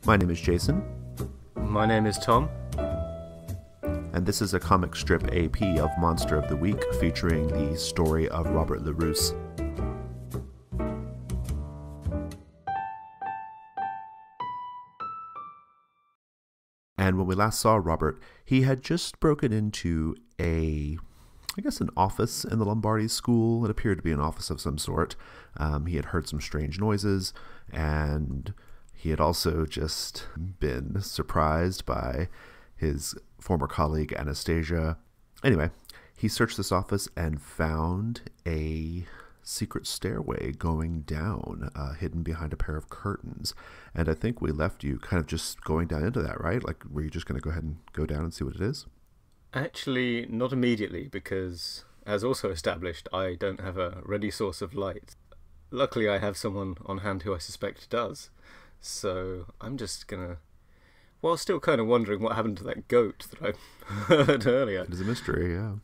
My name is Jason, My name is Tom. and this is a comic strip AP of Monster of the Week featuring the story of Robert Larousse. And when we last saw Robert, he had just broken into an office in the Lombardi school. It appeared to be an office of some sort. He had heard some strange noises, and he had also just been surprised by his former colleague, Anastasia. Anyway, he searched this office and found a secret stairway going down, hidden behind a pair of curtains. And I think we left you kind of just going down into that, right? Like, were you just going to go ahead and go down and see what it is? Actually, not immediately, because, as also established, I don't have a ready source of light. Luckily, I have someone on hand who I suspect does. So I'm just gonna, while still kind of wondering what happened to that goat that I heard earlier. It is a mystery, yeah.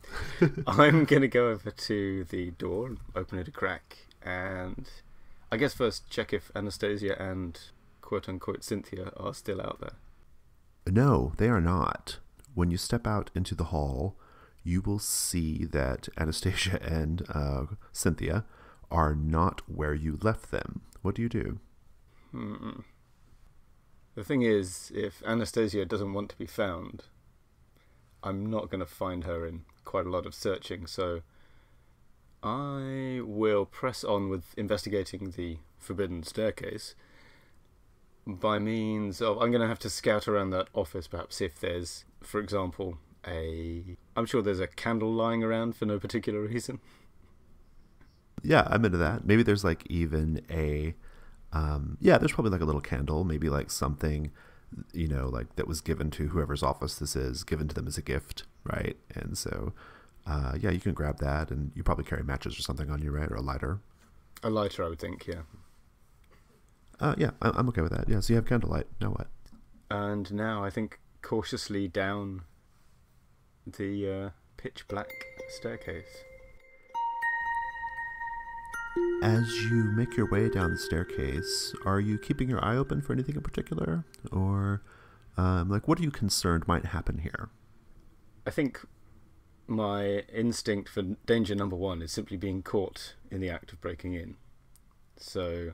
I'm gonna go over to the door and open it a crack, and I guess first check if Anastasia and quote-unquote Cynthia are still out there. No, they are not. When you step out into the hall, you will see that Anastasia and Cynthia are not where you left them. What do you do? The thing is, if Anastasia doesn't want to be found, I'm not going to find her in quite a lot of searching, so I will press on with investigating the forbidden staircase by means of, I'm going to have to scout around that office, perhaps see if there's, for example, I'm sure there's a candle lying around for no particular reason. Yeah, I'm into that. Maybe there's like even there's probably like a little candle, maybe like something, like that was given to whoever's office this is, given to them as a gift, right? And so, you can grab that, and you probably carry matches or something on you, right? Or a lighter. A lighter, I would think, yeah. I'm okay with that. Yeah, so you have candlelight. Now what? And now I think cautiously down the pitch black staircase. As you make your way down the staircase, are you keeping your eye open for anything in particular? Or, what are you concerned might happen here? I think my instinct for danger number one is simply being caught in the act of breaking in. So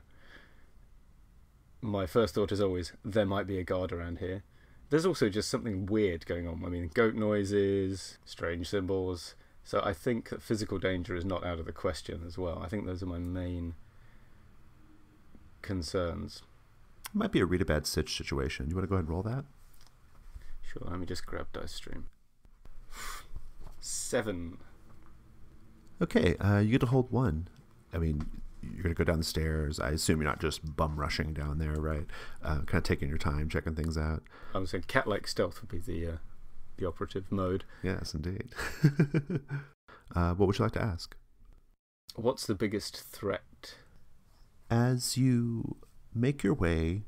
my first thought is always, there might be a guard around here. There's also just something weird going on. I mean, goat noises, strange symbols. So I think that physical danger is not out of the question as well. I think those are my main concerns. It might be a read a bad stitch situation. You want to go ahead and roll that? Sure, let me just grab Dice Stream. 7. Okay, you get to hold 1. I mean, you're going to go down the stairs. I assume you're not just bum rushing down there, right? Kind of taking your time, checking things out. I was saying cat-like stealth would be the operative mode. Yes, indeed. What would you like to ask? What's the biggest threat? As you make your way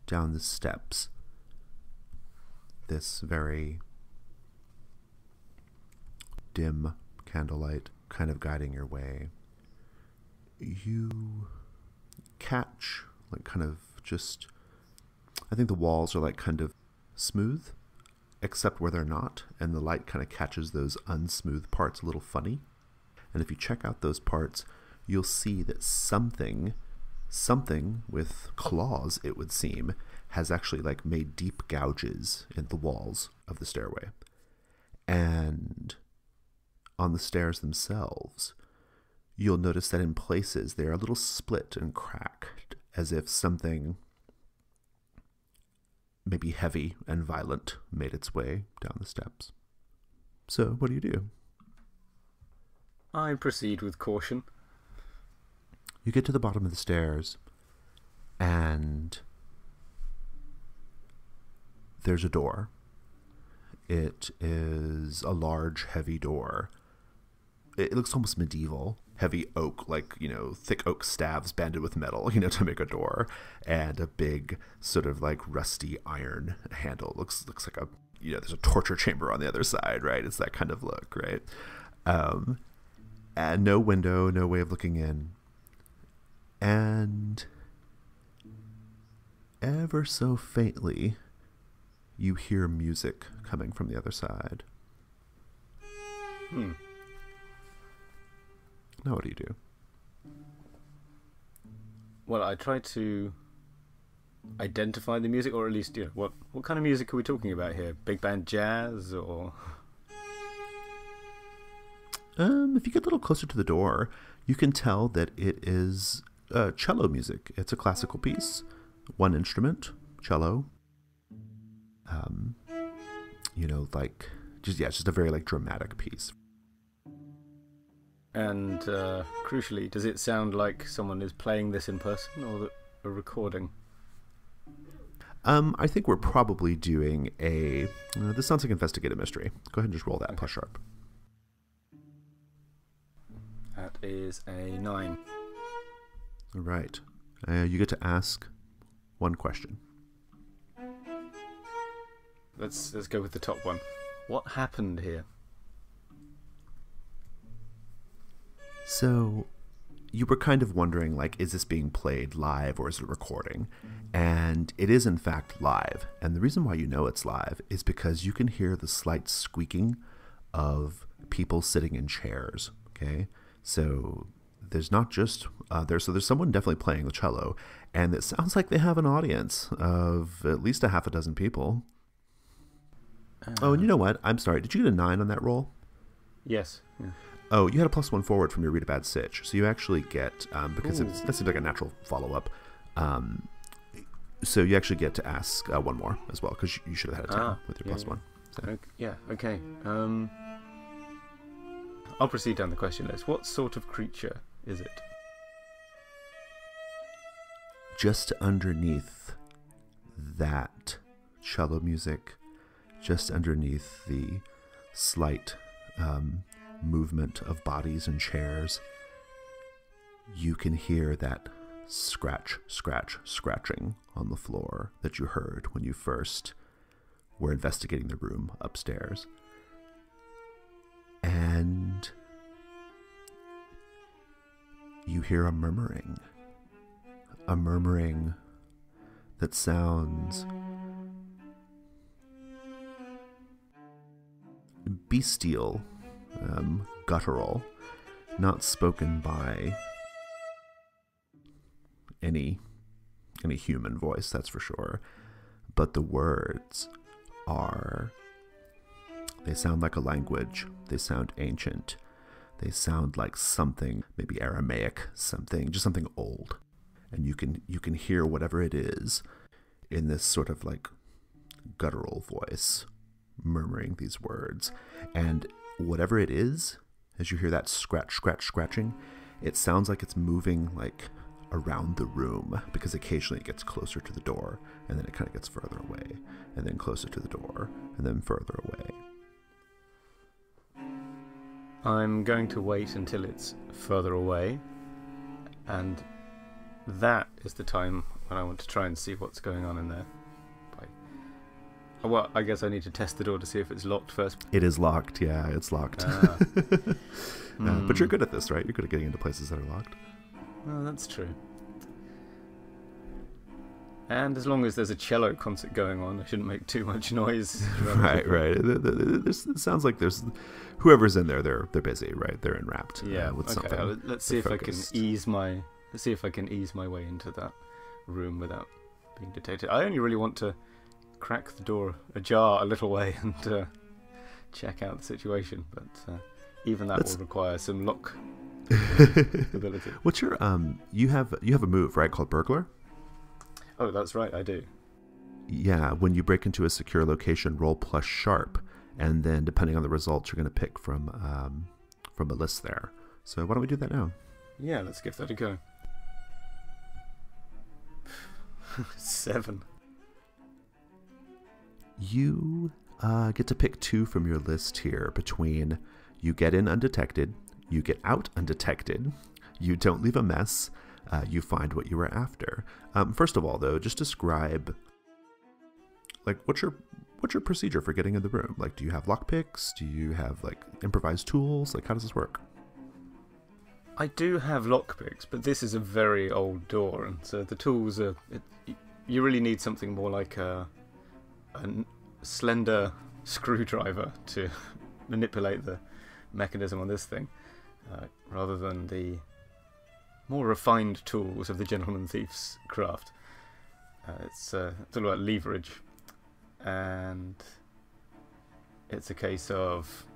down the steps, this very dim candlelight kind of guiding your way, you catch I think the walls are kind of smooth, except where they're not, and the light kind of catches those unsmooth parts a little funny. And if you check out those parts, you'll see that something with claws, it would seem, has actually made deep gouges in the walls of the stairway. And on the stairs themselves, you'll notice that in places they are a little split and cracked, as if something maybe heavy and violent made its way down the steps. So, what do you do? I proceed with caution. You get to the bottom of the stairs, and there's a door. It is a large, heavy door. It looks almost medieval. Heavy oak, thick oak staves banded with metal, to make a door, and a big sort of rusty iron handle. Looks like there's a torture chamber on the other side, right? It's that kind of look, right? And no window, no way of looking in. And ever so faintly, you hear music coming from the other side. Now what do you do? Well, I try to identify the music, or at least, what kind of music are we talking about here? Big band jazz, or... If you get a little closer to the door, you can tell that it is cello music. It's a classical piece. One instrument, cello. Just a very dramatic piece. And crucially, does it sound like someone is playing this in person or a recording? I think we're probably doing this sounds like investigative mystery. Go ahead and just roll that plus sharp. That is a 9. All right. You get to ask one question. Let's go with the top one. What happened here? So, you were kind of wondering, is this being played live or is it a recording? And it is in fact live. And the reason why you know it's live is because you can hear the slight squeaking of people sitting in chairs. Okay, so there's not just there's someone definitely playing the cello, and it sounds like they have an audience of at least a half a dozen people. Oh, and you know what? I'm sorry. Did you get a 9 on that roll? Yes. Yeah. Oh, you had a +1 forward from your read a bad sitch, so you actually get because that seems like a natural follow-up. So you actually get to ask one more as well, because you should have had a 10 with your +1. So. Okay. I'll proceed down the question list. What sort of creature is it? Just underneath that cello music, just underneath the slight movement of bodies and chairs, you can hear that scratching on the floor that you heard when you first were investigating the room upstairs. And you hear a murmuring that sounds bestial, guttural, not spoken by any human voice, that's for sure. But the words they sound like a language. They sound ancient. They sound like something, maybe Aramaic, just something old. And you can hear whatever it is in this sort of guttural voice murmuring these words. And whatever it is, as you hear that scratching, it sounds like it's moving around the room, because occasionally it gets closer to the door, and then it kind of gets further away, and then closer to the door, and then further away. I'm going to wait until it's further away, and that is the time when I want to try and see what's going on in there. Well, I guess I need to test the door to see if it's locked first. It is locked, yeah, it's locked. But you're good at this, right? You're good at getting into places that are locked. Well, that's true. And as long as there's a cello concert going on, I shouldn't make too much noise. Right. It sounds like there's whoever's in there. They're busy, right? They're enwrapped. With something. Let's see if I can ease my way into that room without being detected. I only really want to crack the door ajar a little way and check out the situation, but even that will require some lock ability. What's your you have a move, right, called burglar? Oh, that's right, I do. Yeah, when you break into a secure location, roll plus sharp, and then depending on the results, you're going to pick from a list there. So why don't we do that now? Yeah, let's give that a go. 7. You get to pick 2 from your list here between you get in undetected, you get out undetected, you don't leave a mess, you find what you were after. First of all, though, just describe, what's your procedure for getting in the room? Do you have lockpicks? Do you have, improvised tools? How does this work? I do have lockpicks, but this is a very old door, and so the tools are... you really need something more like a slender screwdriver to manipulate the mechanism on this thing, rather than the more refined tools of the gentleman thief's craft. It's all about leverage, and it's a case of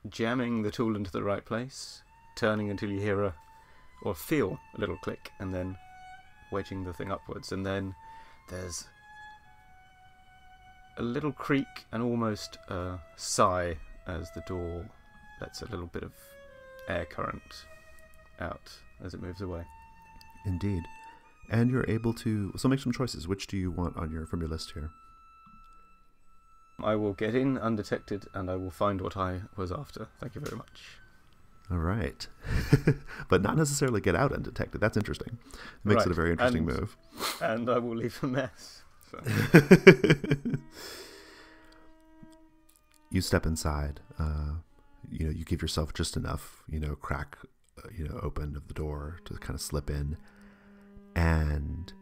jamming the tool into the right place, turning until you hear or feel a little click, and then wedging the thing upwards. And then there's a little creak and almost a sigh as the door lets a little bit of air current out as it moves away. Indeed. And you're able to... So make some choices. Which do you want from your list here? I will get in undetected, and I will find what I was after. Thank you very much. All right. But not necessarily get out undetected. That's interesting. It makes it a very interesting move. And I will leave a mess. So. You step inside. You give yourself just enough, crack, open of the door to kind of slip in. And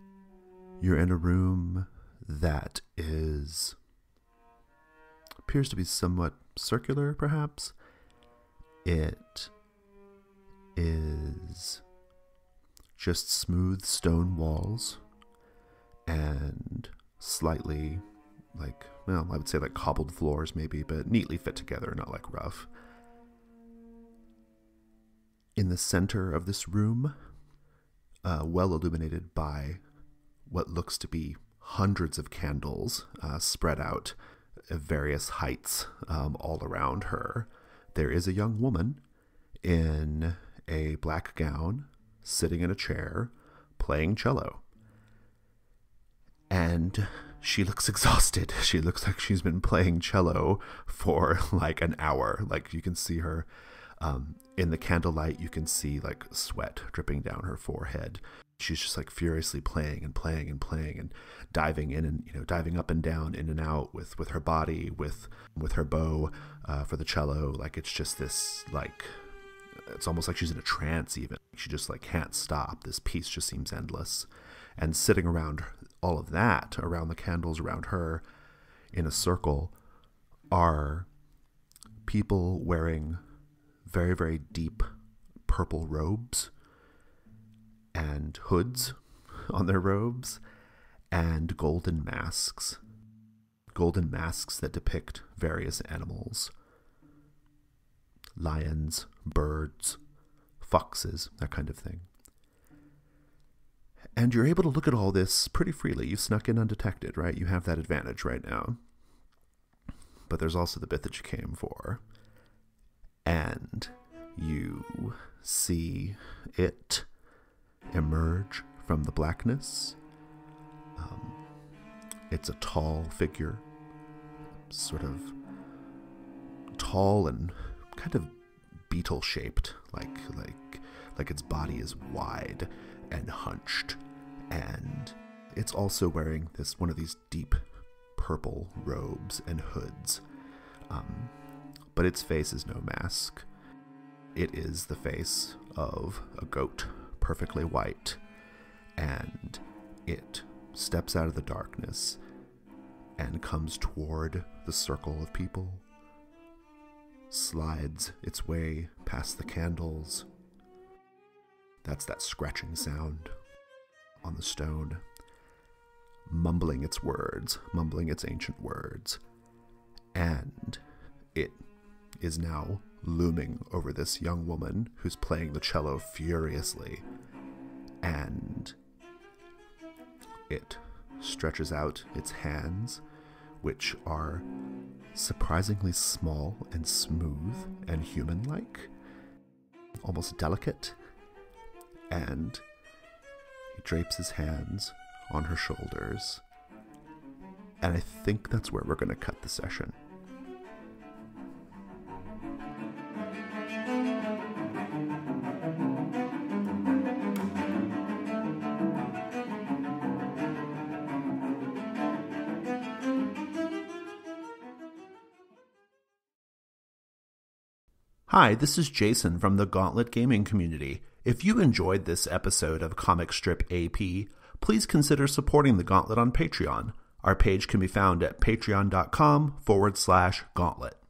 you're in a room that appears to be somewhat circular, perhaps. It is just smooth stone walls and slightly I would say like cobbled floors maybe, but neatly fit together, not like rough. In the center of this room, well illuminated by what looks to be hundreds of candles spread out at various heights all around her, there is a young woman in a black gown sitting in a chair playing cello. And she looks exhausted. She looks like she's been playing cello for like an hour. Like you can see her in the candlelight, you can see like sweat dripping down her forehead. She's just like furiously playing and playing and playing and diving in and diving up and down, in and out with her body, with her bow for the cello. Like it's just this like, it's almost like she's in a trance even. She just like can't stop. This piece just seems endless. And sitting around all of that, around the candles around her in a circle, are people wearing very, very deep purple robes and hoods on their robes and golden masks that depict various animals: lions, birds, foxes, that kind of thing. And you're able to look at all this pretty freely. You snuck in undetected, right? You have that advantage right now. But there's also the bit that you came for. And you see it emerge from the blackness. It's a tall figure, sort of tall and kind of beetle-shaped, like its body is wide and hunched, and it's also wearing one of these deep purple robes and hoods. But its face is no mask. It is the face of a goat, perfectly white, and it steps out of the darkness and comes toward the circle of people, slides its way past the candles. That's that scratching sound on the stone, mumbling its ancient words, and it is now looming over this young woman who's playing the cello furiously, and it stretches out its hands, which are surprisingly small and smooth and human-like, almost delicate, and he drapes his hands on her shoulders, and I think that's where we're going to cut the session. Hi, this is Jason from the Gauntlet Gaming community. If you enjoyed this episode of Comic Strip AP, please consider supporting the Gauntlet on Patreon. Our page can be found at patreon.com/gauntlet.